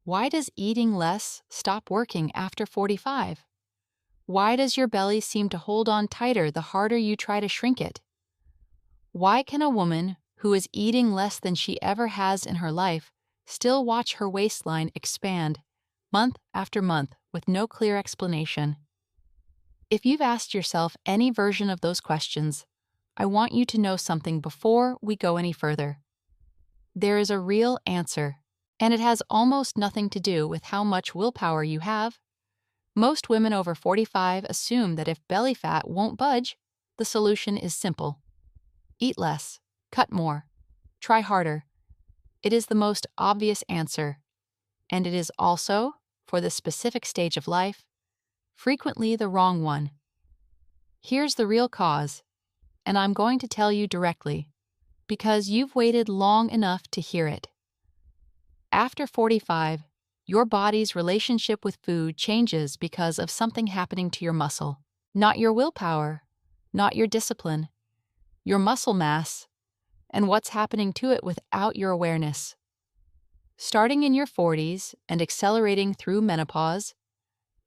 Why does eating less stop working after 45? Why does your belly seem to hold on tighter the harder you try to shrink it? Why can a woman who is eating less than she ever has in her life still watch her waistline expand month after month with no clear explanation? If you've asked yourself any version of those questions, I want you to know something before we go any further. There is a real answer, and it has almost nothing to do with how much willpower you have. Most women over 45 assume that if belly fat won't budge, the solution is simple. Eat less, cut more, try harder. It is the most obvious answer, and it is also, for this specific stage of life, frequently the wrong one. Here's the real cause, and I'm going to tell you directly, because you've waited long enough to hear it. After 45, your body's relationship with food changes because of something happening to your muscle. Not your willpower, not your discipline, your muscle mass, and what's happening to it without your awareness. Starting in your 40s and accelerating through menopause,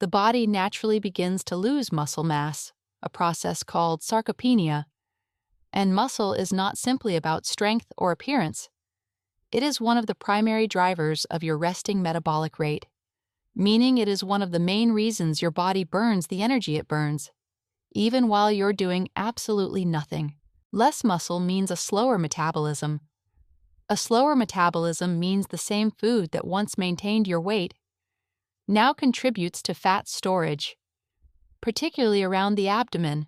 the body naturally begins to lose muscle mass, a process called sarcopenia. And muscle is not simply about strength or appearance. It is one of the primary drivers of your resting metabolic rate, meaning it is one of the main reasons your body burns the energy it burns, even while you're doing absolutely nothing. Less muscle means a slower metabolism. A slower metabolism means the same food that once maintained your weight now contributes to fat storage, particularly around the abdomen,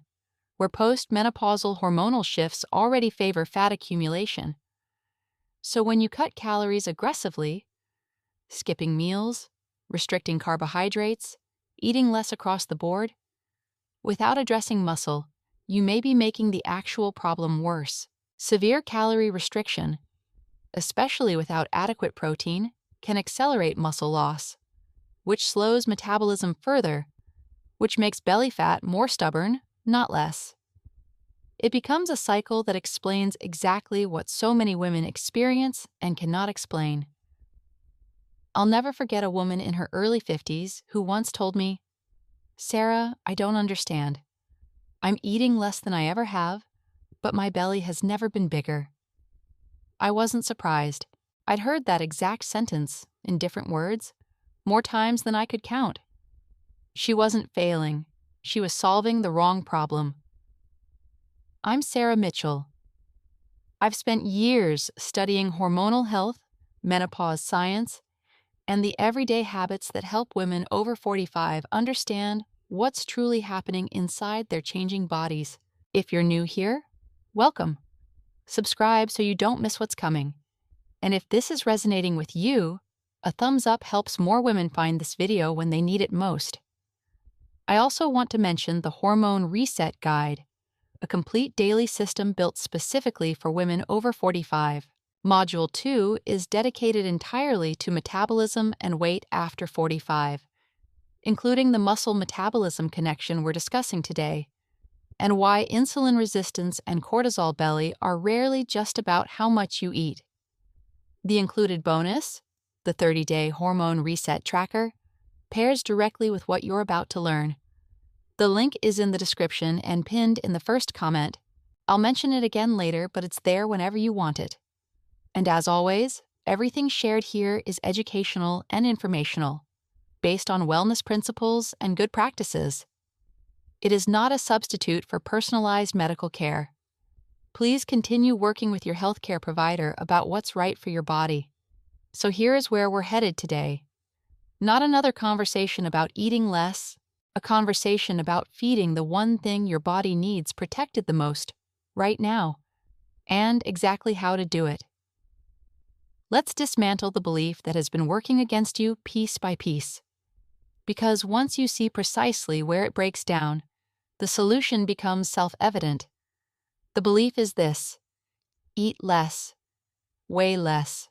where post-menopausal hormonal shifts already favor fat accumulation. So when you cut calories aggressively, skipping meals, restricting carbohydrates, eating less across the board, without addressing muscle, you may be making the actual problem worse. Severe calorie restriction, especially without adequate protein, can accelerate muscle loss, which slows metabolism further, which makes belly fat more stubborn, not less. It becomes a cycle that explains exactly what so many women experience and cannot explain. I'll never forget a woman in her early 50s who once told me, "Sarah, I don't understand. I'm eating less than I ever have, but my belly has never been bigger." I wasn't surprised. I'd heard that exact sentence, in different words, more times than I could count. She wasn't failing. She was solving the wrong problem. I'm Sarah Mitchell. I've spent years studying hormonal health, menopause science, and the everyday habits that help women over 45 understand what's truly happening inside their changing bodies. If you're new here, welcome. Subscribe so you don't miss what's coming. And if this is resonating with you, a thumbs up helps more women find this video when they need it most. I also want to mention the Hormone Reset Guide, a complete daily system built specifically for women over 45. Module 2 is dedicated entirely to metabolism and weight after 45, including the muscle metabolism connection we're discussing today, and why insulin resistance and cortisol belly are rarely just about how much you eat. The included bonus, the 30-day hormone reset tracker, pairs directly with what you're about to learn. The link is in the description and pinned in the first comment. I'll mention it again later, but it's there whenever you want it. And as always, everything shared here is educational and informational, based on wellness principles and good practices. It is not a substitute for personalized medical care. Please continue working with your healthcare provider about what's right for your body. So here is where we're headed today. Not another conversation about eating less, a conversation about feeding the one thing your body needs protected the most, right now, and exactly how to do it. Let's dismantle the belief that has been working against you piece by piece. Because once you see precisely where it breaks down, the solution becomes self-evident. The belief is this: eat less, weigh less.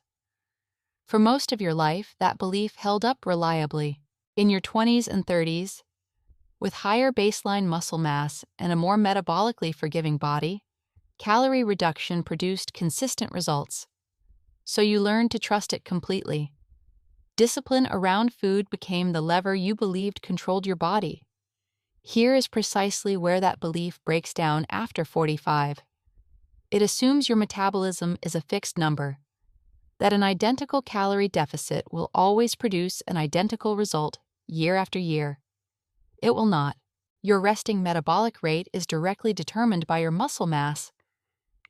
For most of your life, that belief held up reliably. In your 20s and 30s, with higher baseline muscle mass and a more metabolically forgiving body, calorie reduction produced consistent results. So you learned to trust it completely. Discipline around food became the lever you believed controlled your body. Here is precisely where that belief breaks down after 45. It assumes your metabolism is a fixed number, that an identical calorie deficit will always produce an identical result year after year. It will not. Your resting metabolic rate is directly determined by your muscle mass,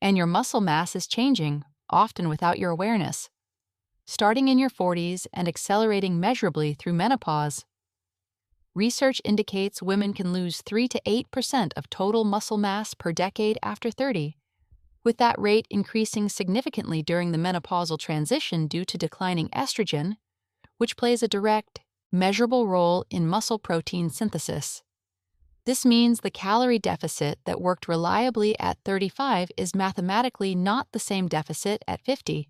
and your muscle mass is changing, often without your awareness, starting in your 40s and accelerating measurably through menopause. Research indicates women can lose 3 to 8% of total muscle mass per decade after 30, with that rate increasing significantly during the menopausal transition due to declining estrogen, which plays a direct, measurable role in muscle protein synthesis. This means the calorie deficit that worked reliably at 35 is mathematically not the same deficit at 50.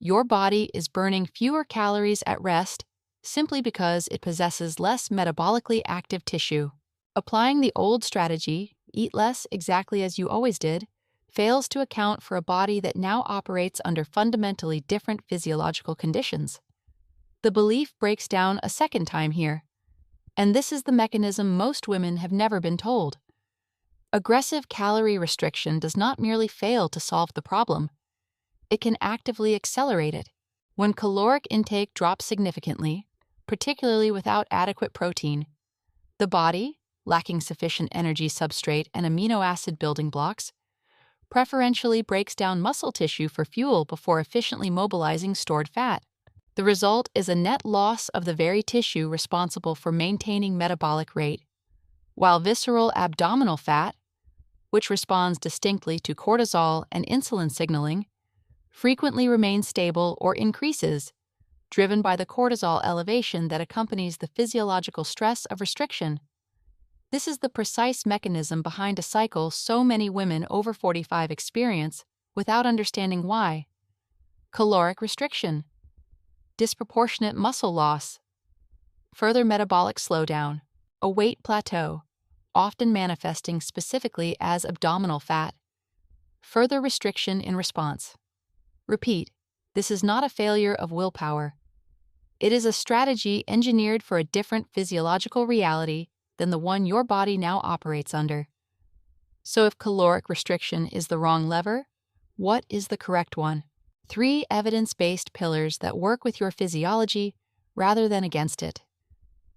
Your body is burning fewer calories at rest simply because it possesses less metabolically active tissue. Applying the old strategy, eat less exactly as you always did, fails to account for a body that now operates under fundamentally different physiological conditions. The belief breaks down a second time here, and this is the mechanism most women have never been told. Aggressive calorie restriction does not merely fail to solve the problem, it can actively accelerate it. When caloric intake drops significantly, particularly without adequate protein, the body, lacking sufficient energy substrate and amino acid building blocks, preferentially breaks down muscle tissue for fuel before efficiently mobilizing stored fat. The result is a net loss of the very tissue responsible for maintaining metabolic rate, while visceral abdominal fat, which responds distinctly to cortisol and insulin signaling, frequently remains stable or increases, driven by the cortisol elevation that accompanies the physiological stress of restriction. This is the precise mechanism behind a cycle so many women over 45 experience without understanding why. Caloric restriction, disproportionate muscle loss, further metabolic slowdown, a weight plateau, often manifesting specifically as abdominal fat, further restriction in response. Repeat, this is not a failure of willpower. It is a strategy engineered for a different physiological reality than the one your body now operates under. So if caloric restriction is the wrong lever, what is the correct one? 3 evidence-based pillars that work with your physiology rather than against it.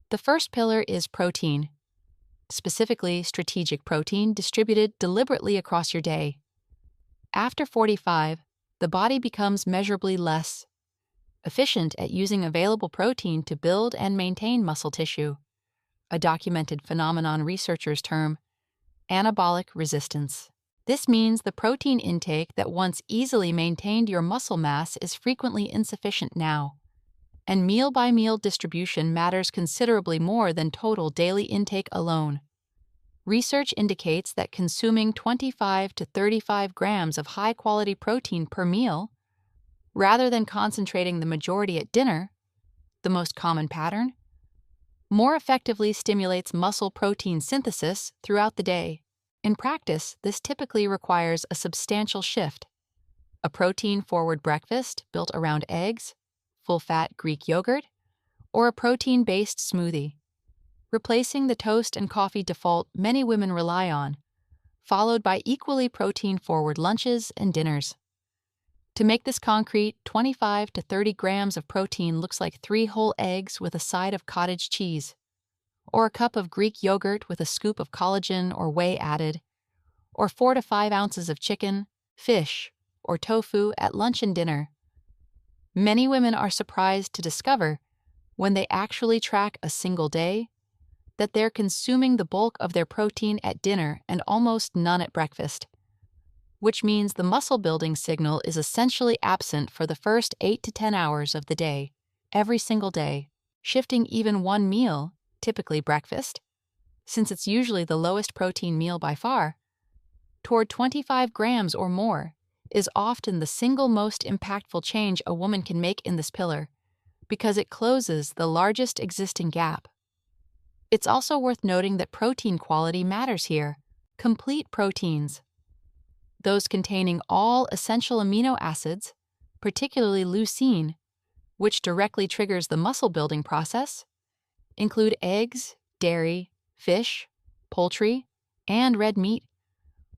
The first pillar is protein, specifically strategic protein distributed deliberately across your day. After 45, the body becomes measurably less efficient at using available protein to build and maintain muscle tissue, a documented phenomenon researchers term anabolic resistance. This means the protein intake that once easily maintained your muscle mass is frequently insufficient now, and meal-by-meal distribution matters considerably more than total daily intake alone. Research indicates that consuming 25 to 35 grams of high-quality protein per meal, rather than concentrating the majority at dinner, the most common pattern, more effectively stimulates muscle protein synthesis throughout the day. In practice, this typically requires a substantial shift: a protein-forward breakfast built around eggs, full-fat Greek yogurt, or a protein-based smoothie, replacing the toast and coffee default many women rely on, followed by equally protein-forward lunches and dinners. To make this concrete, 25 to 30 grams of protein looks like 3 whole eggs with a side of cottage cheese, or a cup of Greek yogurt with a scoop of collagen or whey added, or 4 to 5 ounces of chicken, fish, or tofu at lunch and dinner. Many women are surprised to discover, when they actually track a single day, that they're consuming the bulk of their protein at dinner and almost none at breakfast, which means the muscle-building signal is essentially absent for the first 8 to 10 hours of the day, every single day. Shifting even one meal, typically breakfast, since it's usually the lowest protein meal by far, toward 25 grams or more is often the single most impactful change a woman can make in this pillar, because it closes the largest existing gap. It's also worth noting that protein quality matters here. Complete proteins, those containing all essential amino acids, particularly leucine, which directly triggers the muscle building process, include eggs, dairy, fish, poultry, and red meat,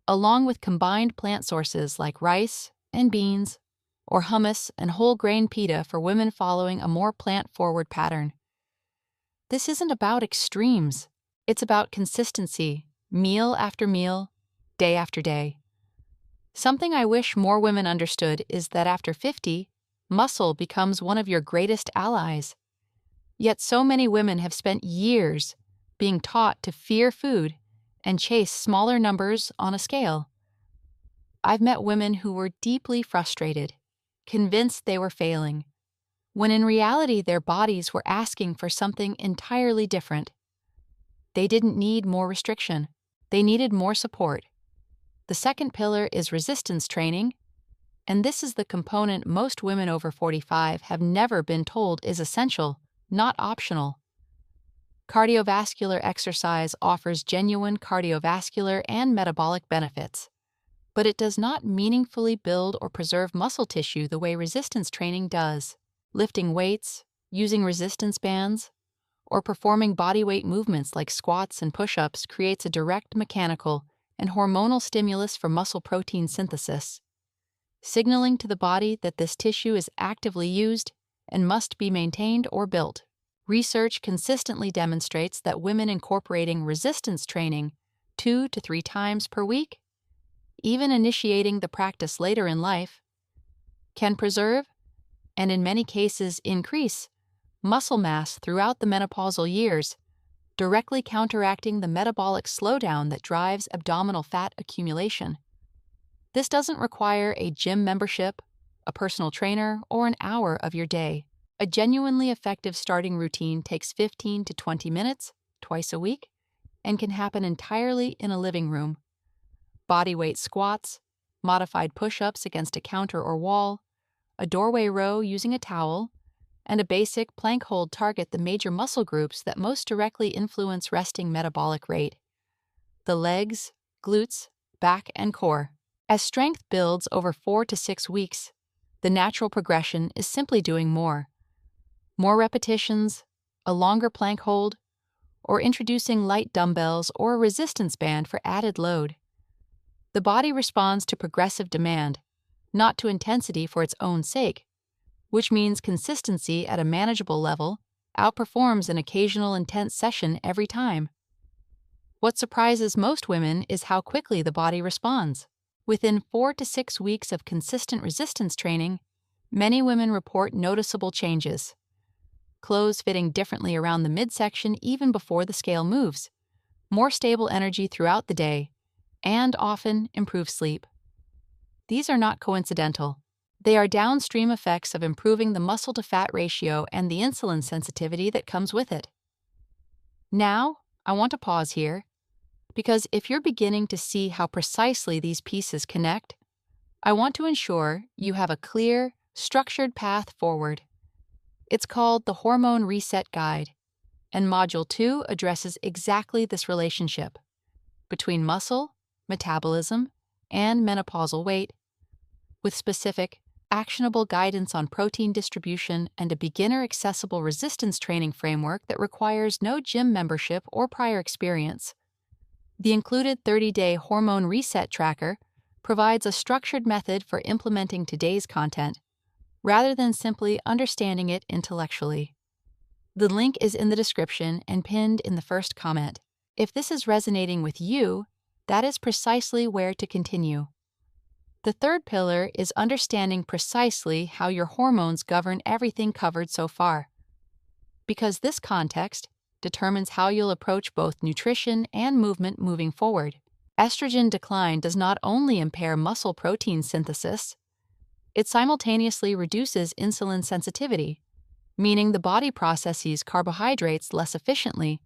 along with combined plant sources like rice and beans, or hummus and whole grain pita for women following a more plant-forward pattern. This isn't about extremes. It's about consistency, meal after meal, day after day. Something I wish more women understood is that after 50, muscle becomes one of your greatest allies. Yet so many women have spent years being taught to fear food and chase smaller numbers on a scale. I've met women who were deeply frustrated, convinced they were failing, when in reality their bodies were asking for something entirely different. They didn't need more restriction. They needed more support. The second pillar is resistance training, and this is the component most women over 45 have never been told is essential, not optional. Cardiovascular exercise offers genuine cardiovascular and metabolic benefits, but it does not meaningfully build or preserve muscle tissue the way resistance training does. Lifting weights, using resistance bands, or performing bodyweight movements like squats and push-ups creates a direct mechanical and hormonal stimulus for muscle protein synthesis, signaling to the body that this tissue is actively used and must be maintained or built. Research consistently demonstrates that women incorporating resistance training 2 to 3 times per week, even initiating the practice later in life, can preserve, and in many cases increase, muscle mass throughout the menopausal years, directly counteracting the metabolic slowdown that drives abdominal fat accumulation. This doesn't require a gym membership, a personal trainer, or an hour of your day. A genuinely effective starting routine takes 15 to 20 minutes, twice a week, and can happen entirely in a living room. Bodyweight squats, modified push-ups against a counter or wall, a doorway row using a towel, and a basic plank hold target the major muscle groups that most directly influence resting metabolic rate: the legs, glutes, back, and core. As strength builds over 4 to 6 weeks, the natural progression is simply doing more. More repetitions, a longer plank hold, or introducing light dumbbells or a resistance band for added load. The body responds to progressive demand, not to intensity for its own sake, which means consistency at a manageable level outperforms an occasional intense session every time. What surprises most women is how quickly the body responds. Within 4 to 6 weeks of consistent resistance training, many women report noticeable changes. Clothes fitting differently around the midsection even before the scale moves, more stable energy throughout the day, and often improved sleep. These are not coincidental. They are downstream effects of improving the muscle-to-fat ratio and the insulin sensitivity that comes with it. Now, I want to pause here, because if you're beginning to see how precisely these pieces connect, I want to ensure you have a clear, structured path forward. It's called the Hormone Reset Guide, and Module 2 addresses exactly this relationship between muscle, metabolism, and menopausal weight, with specific, actionable guidance on protein distribution and a beginner-accessible resistance training framework that requires no gym membership or prior experience. The included 30-day Hormone Reset Tracker provides a structured method for implementing today's content, rather than simply understanding it intellectually. The link is in the description and pinned in the first comment. If this is resonating with you, that is precisely where to continue. The third pillar is understanding precisely how your hormones govern everything covered so far, because this context determines how you'll approach both nutrition and movement moving forward. Estrogen decline does not only impair muscle protein synthesis, it simultaneously reduces insulin sensitivity, meaning the body processes carbohydrates less efficiently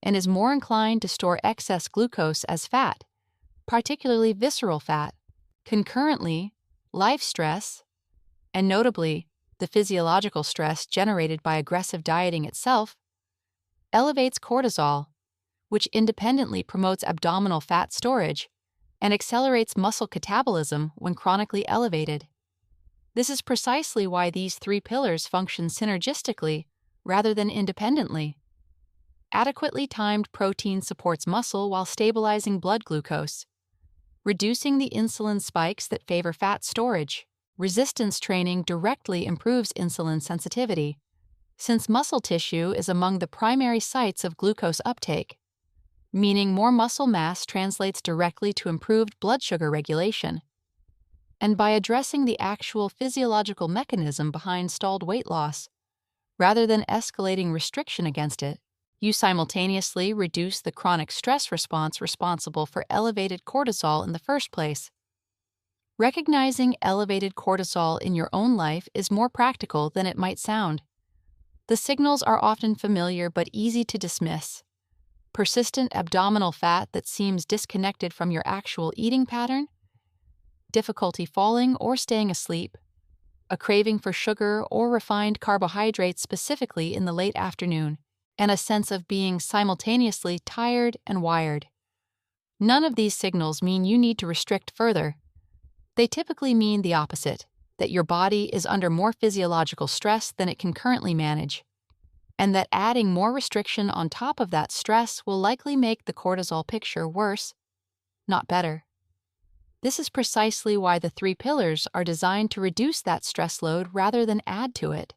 and is more inclined to store excess glucose as fat, particularly visceral fat. Concurrently, life stress, and notably the physiological stress generated by aggressive dieting itself, elevates cortisol, which independently promotes abdominal fat storage and accelerates muscle catabolism when chronically elevated. This is precisely why these three pillars function synergistically rather than independently. Adequately timed protein supports muscle while stabilizing blood glucose, reducing the insulin spikes that favor fat storage. Resistance training directly improves insulin sensitivity, since muscle tissue is among the primary sites of glucose uptake, meaning more muscle mass translates directly to improved blood sugar regulation. And by addressing the actual physiological mechanism behind stalled weight loss, rather than escalating restriction against it, you simultaneously reduce the chronic stress response responsible for elevated cortisol in the first place. Recognizing elevated cortisol in your own life is more practical than it might sound. The signals are often familiar but easy to dismiss. Persistent abdominal fat that seems disconnected from your actual eating pattern, difficulty falling or staying asleep, a craving for sugar or refined carbohydrates specifically in the late afternoon, and a sense of being simultaneously tired and wired. None of these signals mean you need to restrict further. They typically mean the opposite, that your body is under more physiological stress than it can currently manage, and that adding more restriction on top of that stress will likely make the cortisol picture worse, not better. This is precisely why the three pillars are designed to reduce that stress load rather than add to it.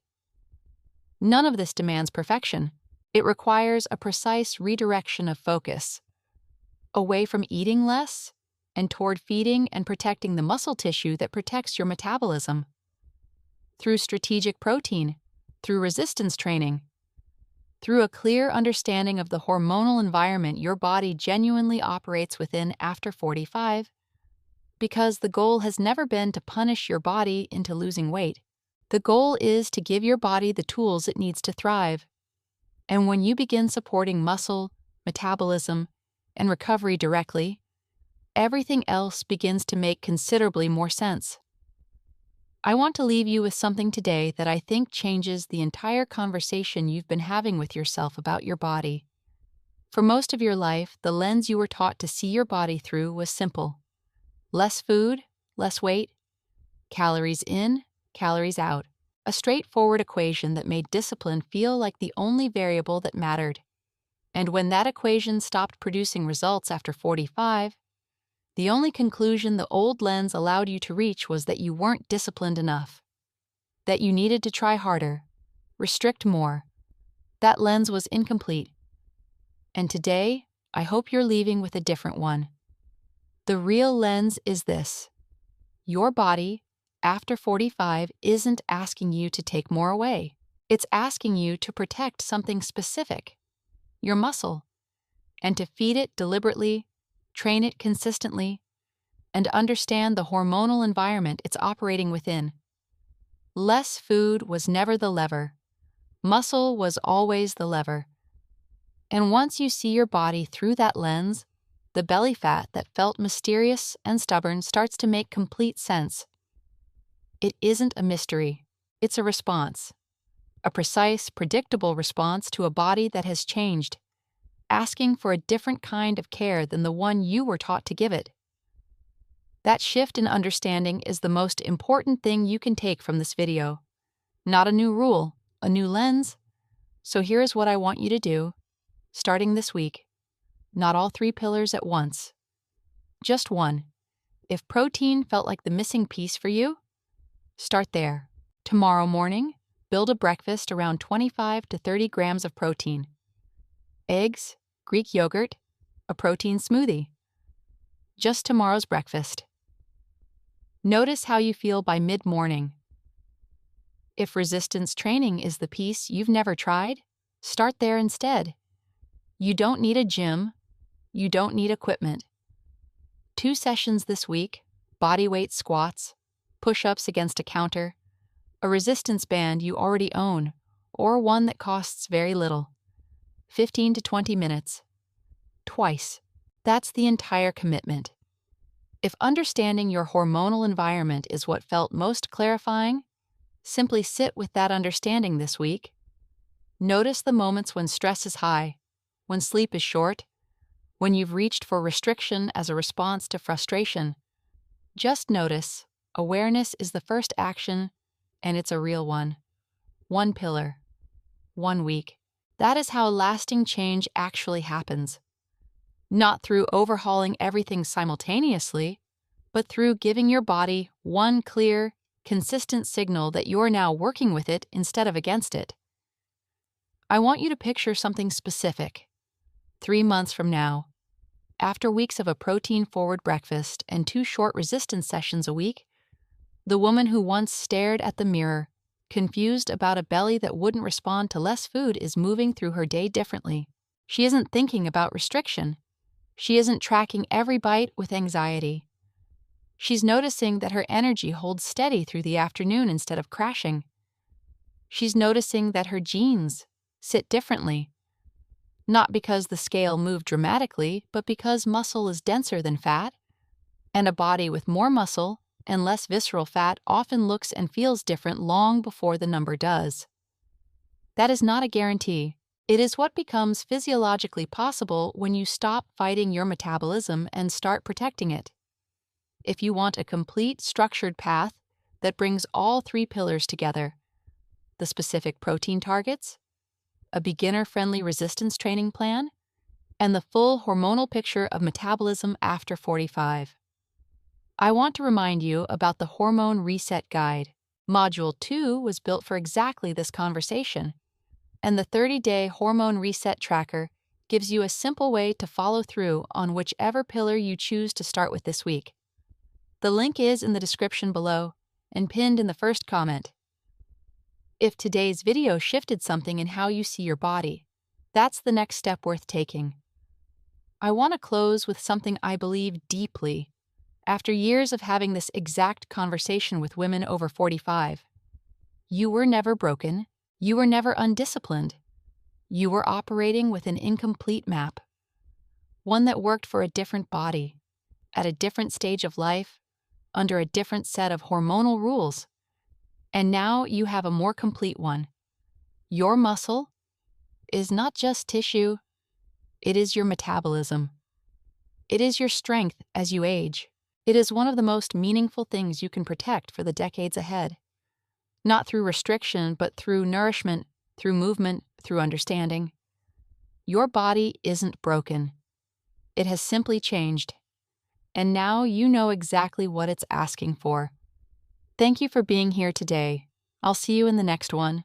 None of this demands perfection. It requires a precise redirection of focus, away from eating less and toward feeding and protecting the muscle tissue that protects your metabolism. Through strategic protein, through resistance training, through a clear understanding of the hormonal environment your body genuinely operates within after 45, because the goal has never been to punish your body into losing weight. The goal is to give your body the tools it needs to thrive. And when you begin supporting muscle, metabolism, and recovery directly, everything else begins to make considerably more sense. I want to leave you with something today that I think changes the entire conversation you've been having with yourself about your body. For most of your life, the lens you were taught to see your body through was simple. Less food, less weight, calories in, calories out. A straightforward equation that made discipline feel like the only variable that mattered. And when that equation stopped producing results after 45, the only conclusion the old lens allowed you to reach was that you weren't disciplined enough, that you needed to try harder, restrict more. That lens was incomplete. And today, I hope you're leaving with a different one. The real lens is this: your body, after 45, isn't asking you to take more away. It's asking you to protect something specific, your muscle, and to feed it deliberately, train it consistently, and understand the hormonal environment it's operating within. Less food was never the lever. Muscle was always the lever. And once you see your body through that lens, the belly fat that felt mysterious and stubborn starts to make complete sense. It isn't a mystery. It's a response. A precise, predictable response to a body that has changed, asking for a different kind of care than the one you were taught to give it. That shift in understanding is the most important thing you can take from this video. Not a new rule, a new lens. So here's what I want you to do, starting this week. Not all three pillars at once. Just one. If protein felt like the missing piece for you, start there. Tomorrow morning, build a breakfast around 25 to 30 grams of protein. Eggs, Greek yogurt, a protein smoothie. Just tomorrow's breakfast. Notice how you feel by mid-morning. If resistance training is the piece you've never tried, start there instead. You don't need a gym. You don't need equipment. 2 sessions this week, bodyweight squats, push-ups against a counter, a resistance band you already own, or one that costs very little. 15 to 20 minutes. Twice. That's the entire commitment. If understanding your hormonal environment is what felt most clarifying, simply sit with that understanding this week. Notice the moments when stress is high, when sleep is short, when you've reached for restriction as a response to frustration. Just notice. Awareness is the first action and it's a real one. One pillar. 1 week. That is how lasting change actually happens. Not through overhauling everything simultaneously, but through giving your body one clear, consistent signal that you're now working with it instead of against it. I want you to picture something specific. 3 months from now, after weeks of a protein-forward breakfast and 2 short resistance sessions a week, the woman who once stared at the mirror, confused about a belly that wouldn't respond to less food, is moving through her day differently. She isn't thinking about restriction. She isn't tracking every bite with anxiety. She's noticing that her energy holds steady through the afternoon instead of crashing. She's noticing that her genes sit differently, not because the scale moved dramatically, but because muscle is denser than fat, and a body with more muscle and less visceral fat often looks and feels different long before the number does. That is not a guarantee. It is what becomes physiologically possible when you stop fighting your metabolism and start protecting it. If you want a complete, structured path that brings all 3 pillars together, the specific protein targets, a beginner-friendly resistance training plan, and the full hormonal picture of metabolism after 45. I want to remind you about the Hormone Reset Guide. Module 2 was built for exactly this conversation, and the 30-day Hormone Reset Tracker gives you a simple way to follow through on whichever pillar you choose to start with this week. The link is in the description below and pinned in the first comment. If today's video shifted something in how you see your body, that's the next step worth taking. I want to close with something I believe deeply. After years of having this exact conversation with women over 45, you were never broken, you were never undisciplined. You were operating with an incomplete map, one that worked for a different body, at a different stage of life, under a different set of hormonal rules. And now you have a more complete one. Your muscle is not just tissue, it is your metabolism. It is your strength as you age. It is one of the most meaningful things you can protect for the decades ahead. Not through restriction, but through nourishment, through movement, through understanding. Your body isn't broken. It has simply changed. And now you know exactly what it's asking for. Thank you for being here today. I'll see you in the next one.